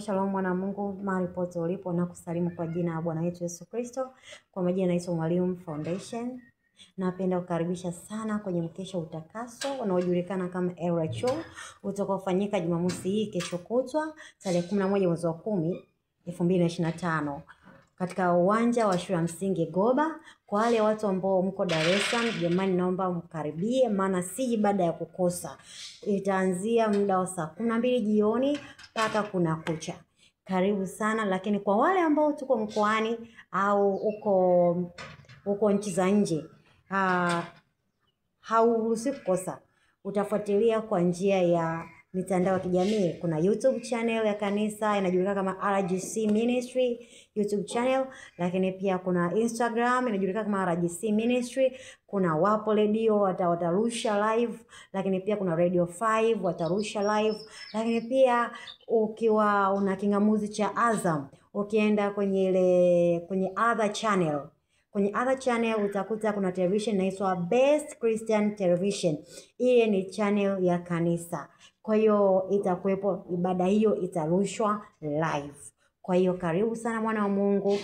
Shalom mwana wa Mungu, mahali pote ulipo na kusalimu kwa jina la Bwana wetu Yesu Kristo. Kwa majina naitwa Mwalimu Foundation. Napenda kukaribisha sana kwenye mkesha utakaso unaojulikana kama Eracho utakaofanyika Jumamosi hii kesho kutwa tarehe 11 mwezi wa 10 2025 katika uwanja wa shule ya msingi Goba. Kwa wale watu ambao mko Dar es Salaam, jamani naomba mkaribie, maana si ibada ya kukosa. Itaanzia muda wa saa 12 jioni mpaka kuna kucha. Karibu sana. Lakini kwa wale ambao tuko mkoani au uko nchi za nje, hauruhusi kukosa. Utafuatilia kwa njia ya mitandao ya kijamii. Kuna YouTube channel ya kanisa inajulikana kama RGC Ministry YouTube channel, lakini pia kuna Instagram inajulikana kama RGC Ministry, kuna Wapo Radio watarusha live, lakini pia kuna Radio 5 watarusha live, lakini pia ukiwa una kingamuzi cha Azam ukienda kwenye other channel. Kwenye other channel utakuta kuna television inaitwa Best Christian Television. Hii ni channel ya kanisa. Kwa hiyo itakuwepo, ibada hiyo itarushwa live. Kwa hiyo karibu sana mwana wa Mungu.